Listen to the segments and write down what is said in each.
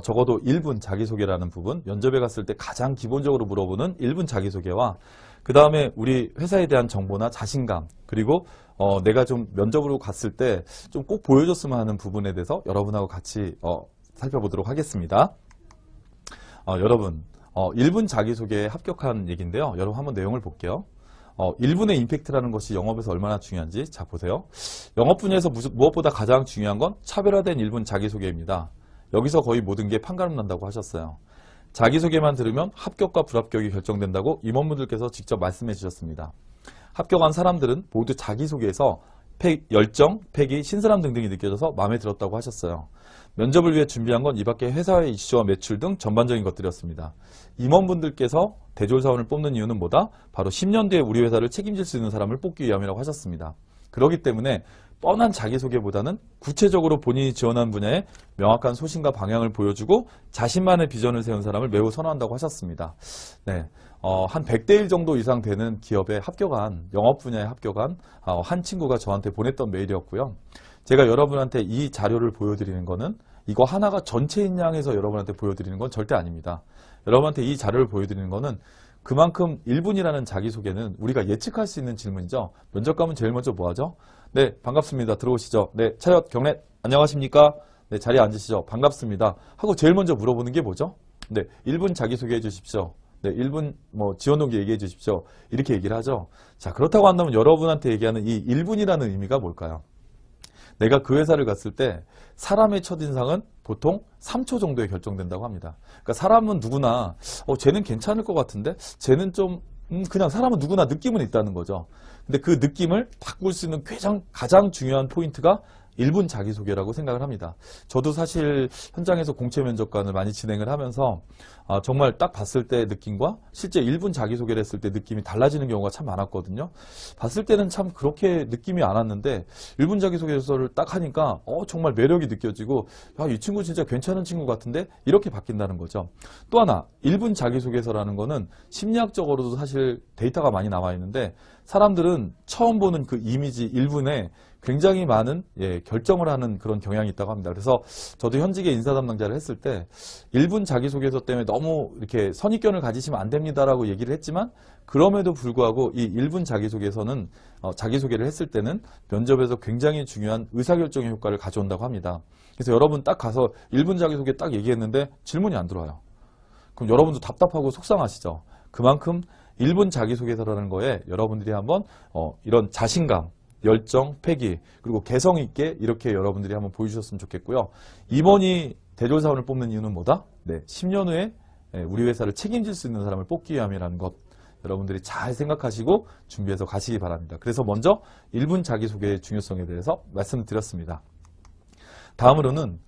적어도 1분 자기소개라는 부분, 면접에 갔을 때 가장 기본적으로 물어보는 1분 자기소개와 그 다음에 우리 회사에 대한 정보나 자신감, 그리고 내가 좀 면접으로 갔을 때 좀 꼭 보여줬으면 하는 부분에 대해서 여러분하고 같이 살펴보도록 하겠습니다. 여러분, 1분 자기소개에 합격한 얘기인데요. 여러분 한번 내용을 볼게요. 1분의 임팩트라는 것이 영업에서 얼마나 중요한지 자 보세요. 영업 분야에서 무엇보다 가장 중요한 건 차별화된 1분 자기소개입니다. 여기서 거의 모든 게 판가름 난다고 하셨어요. 자기소개만 들으면 합격과 불합격이 결정된다고 임원분들께서 직접 말씀해 주셨습니다. 합격한 사람들은 모두 자기소개에서 열정, 패기, 신선함 등등이 느껴져서 마음에 들었다고 하셨어요. 면접을 위해 준비한 건 이 밖에 회사의 이슈와 매출 등 전반적인 것들이었습니다. 임원분들께서 대졸사원을 뽑는 이유는 뭐다? 바로 10년 뒤에 우리 회사를 책임질 수 있는 사람을 뽑기 위함이라고 하셨습니다. 그렇기 때문에 뻔한 자기소개보다는 구체적으로 본인이 지원한 분야에 명확한 소신과 방향을 보여주고 자신만의 비전을 세운 사람을 매우 선호한다고 하셨습니다. 네, 한 100대 1 정도 이상 되는 기업에 합격한, 영업 분야에 합격한 한 친구가 저한테 보냈던 메일이었고요. 제가 여러분한테 이 자료를 보여드리는 거는 이거 하나가 전체인 양에서 여러분한테 보여드리는 건 절대 아닙니다. 여러분한테 이 자료를 보여드리는 거는 그만큼 1분이라는 자기소개는 우리가 예측할 수 있는 질문이죠. 면접 가면 제일 먼저 뭐 하죠? 네, 반갑습니다. 들어오시죠. 네, 차렷, 경례, 안녕하십니까? 네, 자리에 앉으시죠. 반갑습니다. 하고 제일 먼저 물어보는 게 뭐죠? 네, 1분 자기소개해 주십시오. 네, 1분 지원 동기 얘기해 주십시오. 이렇게 얘기를 하죠. 자, 그렇다고 한다면 여러분한테 얘기하는 이 1분이라는 의미가 뭘까요? 내가 그 회사를 갔을 때 사람의 첫인상은 보통 3초 정도에 결정된다고 합니다. 그러니까 사람은 누구나 쟤는 괜찮을 것 같은데 쟤는 좀 그냥 사람은 누구나 느낌은 있다는 거죠. 근데 그 느낌을 바꿀 수 있는 가장 중요한 포인트가 1분 자기소개라고 생각을 합니다. 저도 사실 현장에서 공채 면접관을 많이 진행을 하면서 정말 딱 봤을 때 느낌과 실제 1분 자기소개를 했을 때 느낌이 달라지는 경우가 참 많았거든요. 봤을 때는 참 그렇게 느낌이 안 왔는데 1분 자기소개서를 딱 하니까 정말 매력이 느껴지고 야, 이 친구 진짜 괜찮은 친구 같은데 이렇게 바뀐다는 거죠. 또 하나 1분 자기소개서라는 거는 심리학적으로도 사실 데이터가 많이 나와 있는데 사람들은 처음 보는 그 이미지 1분에 굉장히 많은 결정을 하는 그런 경향이 있다고 합니다. 그래서 저도 현직에 인사 담당자를 했을 때 1분 자기소개서 때문에 너무 이렇게 선입견을 가지시면 안 됩니다라고 얘기를 했지만 그럼에도 불구하고 이 1분 자기소개서는 자기소개를 했을 때는 면접에서 굉장히 중요한 의사결정의 효과를 가져온다고 합니다. 그래서 여러분 딱 가서 1분 자기소개 딱 얘기했는데 질문이 안 들어와요. 그럼 여러분도 답답하고 속상하시죠. 그만큼 1분 자기소개서라는 거에 여러분들이 한번 이런 자신감, 열정, 패기, 그리고 개성 있게 이렇게 여러분들이 한번 보여주셨으면 좋겠고요. 임원이 대졸사원을 뽑는 이유는 뭐다? 네, 10년 후에 우리 회사를 책임질 수 있는 사람을 뽑기 위함이라는 것 여러분들이 잘 생각하시고 준비해서 가시기 바랍니다. 그래서 먼저 1분 자기소개의 중요성에 대해서 말씀을 드렸습니다. 다음으로는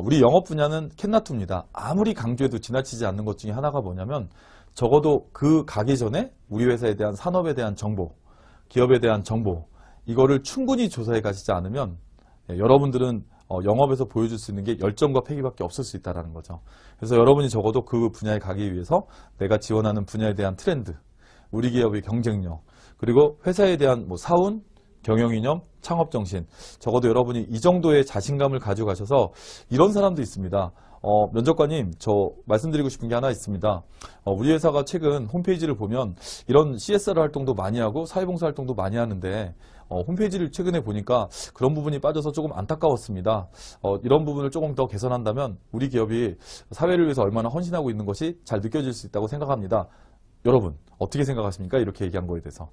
우리 영업 분야는 캔나투입니다. 아무리 강조해도 지나치지 않는 것 중에 하나가 뭐냐면 적어도 그 가기 전에 우리 회사에 대한 산업에 대한 정보, 기업에 대한 정보 이거를 충분히 조사해 가시지 않으면 여러분들은 영업에서 보여줄 수 있는 게 열정과 패기밖에 없을 수 있다는 거죠. 그래서 여러분이 적어도 그 분야에 가기 위해서 내가 지원하는 분야에 대한 트렌드, 우리 기업의 경쟁력, 그리고 회사에 대한 사운, 경영이념, 창업정신 적어도 여러분이 이 정도의 자신감을 가지고 가셔서 이런 사람도 있습니다. 면접관님 저 말씀드리고 싶은 게 하나 있습니다. 우리 회사가 최근 홈페이지를 보면 이런 CSR 활동도 많이 하고 사회봉사 활동도 많이 하는데 홈페이지를 최근에 보니까 그런 부분이 빠져서 조금 안타까웠습니다. 이런 부분을 조금 더 개선한다면 우리 기업이 사회를 위해서 얼마나 헌신하고 있는 것이 잘 느껴질 수 있다고 생각합니다. 여러분 어떻게 생각하십니까? 이렇게 얘기한 거에 대해서.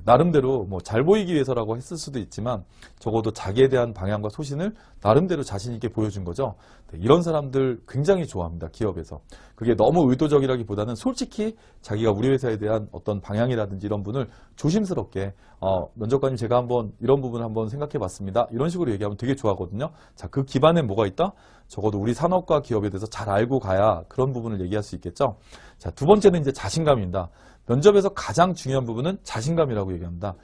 나름대로 잘 보이기 위해서라고 했을 수도 있지만 적어도 자기에 대한 방향과 소신을 나름대로 자신 있게 보여준 거죠. 네, 이런 사람들 굉장히 좋아합니다. 기업에서. 그게 너무 의도적이라기보다는 솔직히 자기가 우리 회사에 대한 어떤 방향이라든지 이런 분을 조심스럽게 면접관님 제가 한번 이런 부분 한번 생각해 봤습니다. 이런 식으로 얘기하면 되게 좋아하거든요. 자, 그 기반에 뭐가 있다? 적어도 우리 산업과 기업에 대해서 잘 알고 가야 그런 부분을 얘기할 수 있겠죠. 자, 두 번째는 이제 자신감입니다. 면접에서 가장 중요한 부분은 자신감이라고 얘기합니다.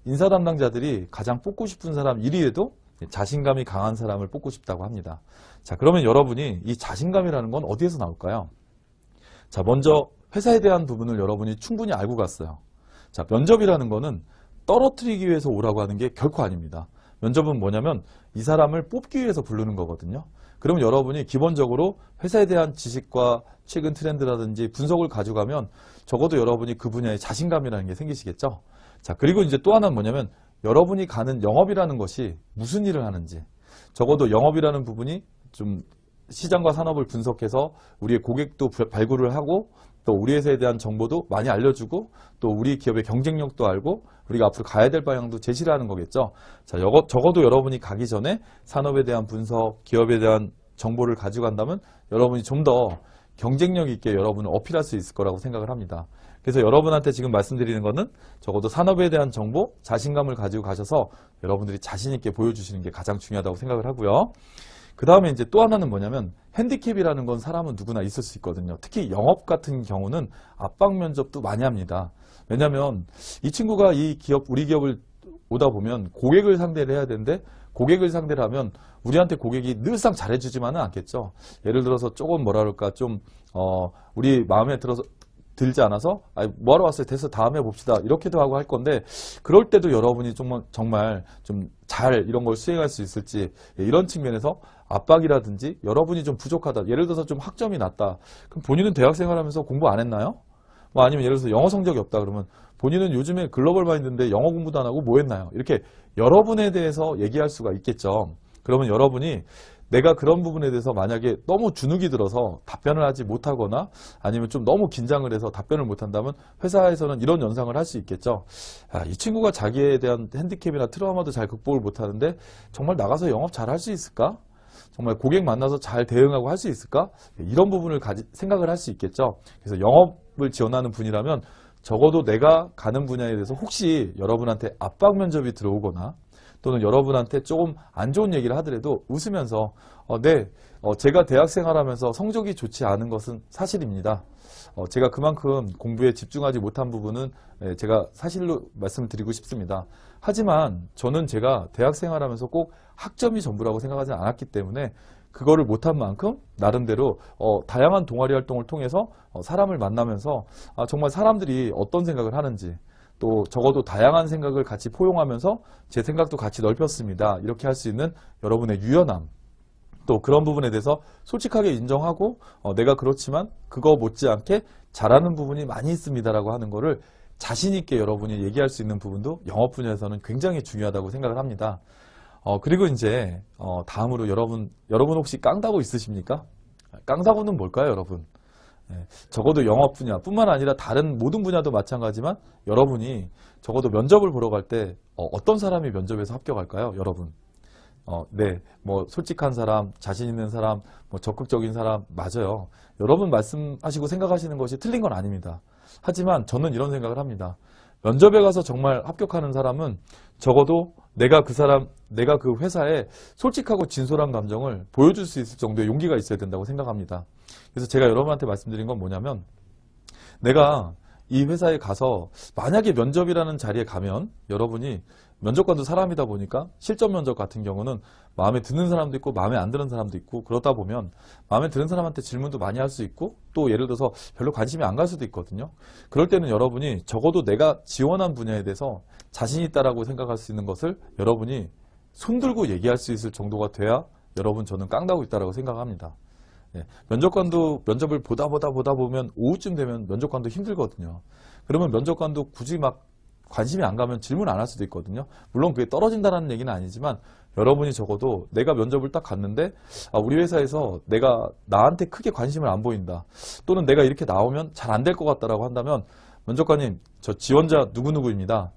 인사 담당자들이 가장 뽑고 싶은 사람 1위에도 자신감이 강한 사람을 뽑고 싶다고 합니다. 자, 그러면 여러분이 이 자신감이라는 건 어디에서 나올까요? 자, 먼저 회사에 대한 부분을 여러분이 충분히 알고 갔어요. 자, 면접이라는 거는 떨어뜨리기 위해서 오라고 하는 게 결코 아닙니다. 면접은 뭐냐면 이 사람을 뽑기 위해서 부르는 거거든요. 그러면 여러분이 기본적으로 회사에 대한 지식과 최근 트렌드라든지 분석을 가져가면 적어도 여러분이 그 분야에 자신감이라는 게 생기시겠죠. 자, 그리고 이제 또 하나는 뭐냐면 여러분이 가는 영업이라는 것이 무슨 일을 하는지, 적어도 영업이라는 부분이 좀 시장과 산업을 분석해서 우리의 고객도 발굴을 하고 또 우리 회사에 대한 정보도 많이 알려주고 또 우리 기업의 경쟁력도 알고 우리가 앞으로 가야 될 방향도 제시를 하는 거겠죠. 자, 적어도 여러분이 가기 전에 산업에 대한 분석, 기업에 대한 정보를 가지고 간다면 여러분이 좀 더 경쟁력 있게 여러분을 어필할 수 있을 거라고 생각을 합니다. 그래서 여러분한테 지금 말씀드리는 거는 적어도 산업에 대한 정보, 자신감을 가지고 가셔서 여러분들이 자신 있게 보여주시는 게 가장 중요하다고 생각을 하고요. 그 다음에 이제 또 하나는 뭐냐면 핸디캡이라는 건 사람은 누구나 있을 수 있거든요. 특히 영업 같은 경우는 압박 면접도 많이 합니다. 왜냐하면 이 친구가 우리 기업을 오다 보면 고객을 상대를 해야 되는데 고객을 상대를 하면 우리한테 고객이 늘상 잘해주지만은 않겠죠. 예를 들어서 조금 뭐라 그럴까 좀 우리 마음에 들지 않아서 뭐하러 왔어요? 됐어, 다음에 봅시다. 이렇게도 하고 할 건데 그럴 때도 여러분이 정말 좀 잘 이런 걸 수행할 수 있을지 이런 측면에서 압박이라든지 여러분이 좀 부족하다. 예를 들어서 좀 학점이 낮다. 그럼 본인은 대학생활 하면서 공부 안 했나요? 뭐 아니면 예를 들어서 영어 성적이 없다 그러면 본인은 요즘에 글로벌 마인드인데 영어 공부도 안 하고 뭐 했나요? 이렇게 여러분에 대해서 얘기할 수가 있겠죠. 그러면 여러분이 내가 그런 부분에 대해서 만약에 너무 주눅이 들어서 답변을 하지 못하거나 아니면 좀 너무 긴장을 해서 답변을 못한다면 회사에서는 이런 연상을 할 수 있겠죠. 이 친구가 자기에 대한 핸디캡이나 트라우마도 잘 극복을 못하는데 정말 나가서 영업 잘 할 수 있을까? 정말 고객 만나서 잘 대응하고 할 수 있을까? 이런 부분을 생각을 할 수 있겠죠. 그래서 영업을 지원하는 분이라면 적어도 내가 가는 분야에 대해서 혹시 여러분한테 압박 면접이 들어오거나 또는 여러분한테 조금 안 좋은 얘기를 하더라도 웃으면서 제가 대학생활하면서 성적이 좋지 않은 것은 사실입니다. 제가 그만큼 공부에 집중하지 못한 부분은 제가 사실로 말씀을 드리고 싶습니다. 하지만 저는 제가 대학생활하면서 꼭 학점이 전부라고 생각하지 않았기 때문에 그거를 못한 만큼 나름대로 다양한 동아리 활동을 통해서 사람을 만나면서 정말 사람들이 어떤 생각을 하는지 또 적어도 다양한 생각을 같이 포용하면서 제 생각도 같이 넓혔습니다. 이렇게 할 수 있는 여러분의 유연함 또 그런 부분에 대해서 솔직하게 인정하고 내가 그렇지만 그거 못지않게 잘하는 부분이 많이 있습니다라고 하는 거를 자신 있게 여러분이 얘기할 수 있는 부분도 영업 분야에서는 굉장히 중요하다고 생각을 합니다. 그리고 이제 다음으로 여러분 혹시 깡다구 있으십니까? 깡다구는 뭘까요, 여러분? 적어도 영업 분야 뿐만 아니라 다른 모든 분야도 마찬가지지만 여러분이 적어도 면접을 보러 갈 때 어떤 사람이 면접에서 합격할까요, 여러분? 네, 뭐 솔직한 사람, 자신 있는 사람, 뭐 적극적인 사람 맞아요. 여러분 말씀하시고 생각하시는 것이 틀린 건 아닙니다. 하지만 저는 이런 생각을 합니다. 면접에 가서 정말 합격하는 사람은 적어도 내가 그 회사에 솔직하고 진솔한 감정을 보여줄 수 있을 정도의 용기가 있어야 된다고 생각합니다. 그래서 제가 여러분한테 말씀드린 건 뭐냐면 내가 이 회사에 가서 만약에 면접이라는 자리에 가면 여러분이 면접관도 사람이다 보니까 실전 면접 같은 경우는 마음에 드는 사람도 있고 마음에 안 드는 사람도 있고 그러다 보면 마음에 드는 사람한테 질문도 많이 할 수 있고 또 예를 들어서 별로 관심이 안 갈 수도 있거든요. 그럴 때는 여러분이 적어도 내가 지원한 분야에 대해서 자신 있다라고 생각할 수 있는 것을 여러분이 손들고 얘기할 수 있을 정도가 돼야 여러분 저는 깡다고 있다라고 생각합니다. 면접관도 면접을 보다 보면 오후쯤 되면 면접관도 힘들거든요. 그러면 면접관도 굳이 막 관심이 안 가면 질문 안 할 수도 있거든요. 물론 그게 떨어진다는 얘기는 아니지만 여러분이 적어도 내가 면접을 딱 갔는데 우리 회사에서 나한테 크게 관심을 안 보인다. 또는 내가 이렇게 나오면 잘 안 될 것 같다라고 한다면 면접관님 저 지원자 누구누구입니다.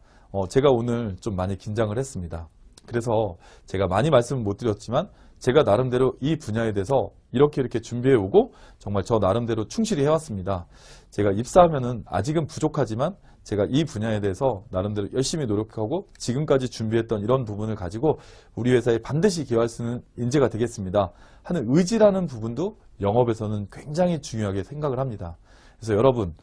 제가 오늘 좀 많이 긴장을 했습니다. 그래서 제가 많이 말씀을 못 드렸지만 제가 나름대로 이 분야에 대해서 이렇게 준비해 오고 정말 저 나름대로 충실히 해왔습니다. 제가 입사하면은 아직은 부족하지만 제가 이 분야에 대해서 나름대로 열심히 노력하고 지금까지 준비했던 이런 부분을 가지고 우리 회사에 반드시 기여할 수 있는 인재가 되겠습니다 하는 의지라는 부분도 영업에서는 굉장히 중요하게 생각을 합니다. 그래서 여러분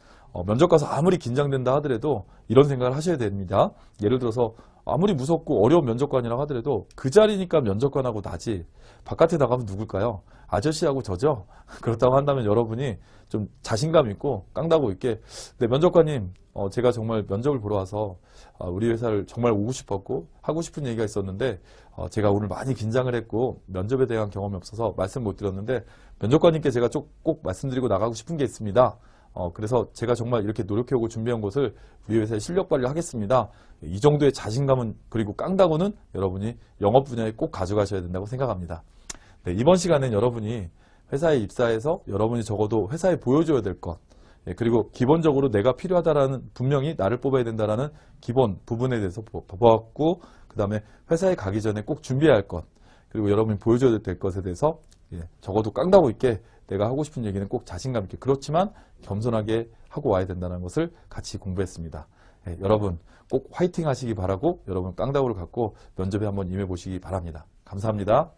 면접 가서 아무리 긴장된다 하더라도 이런 생각을 하셔야 됩니다. 예를 들어서 아무리 무섭고 어려운 면접관이라고 하더라도 그 자리니까 면접관하고 나지 바깥에 나가면 누굴까요? 아저씨하고 저죠? 그렇다고 한다면 여러분이 좀 자신감 있고 깡다구 있게 네, 면접관님 제가 정말 면접을 보러 와서 우리 회사를 정말 오고 싶었고 하고 싶은 얘기가 있었는데 제가 오늘 많이 긴장을 했고 면접에 대한 경험이 없어서 말씀 못 드렸는데 면접관님께 제가 꼭 말씀드리고 나가고 싶은 게 있습니다. 그래서 제가 정말 이렇게 노력해오고 준비한 것을 우리 회사에 실력 발휘를 하겠습니다. 이 정도의 자신감은 그리고 깡다구는 여러분이 영업 분야에 꼭 가져가셔야 된다고 생각합니다. 네, 이번 시간은 여러분이 회사에 입사해서 여러분이 적어도 회사에 보여줘야 될 것, 그리고 기본적으로 내가 필요하다라는, 분명히 나를 뽑아야 된다라는 기본 부분에 대해서 보았고, 그 다음에 회사에 가기 전에 꼭 준비해야 할 것, 그리고 여러분이 보여줘야 될 것에 대해서 적어도 깡다구 있게 내가 하고 싶은 얘기는 꼭 자신감 있게, 그렇지만 겸손하게 하고 와야 된다는 것을 같이 공부했습니다. 여러분 꼭 화이팅 하시기 바라고, 여러분 깡다구를 갖고 면접에 한번 임해 보시기 바랍니다. 감사합니다.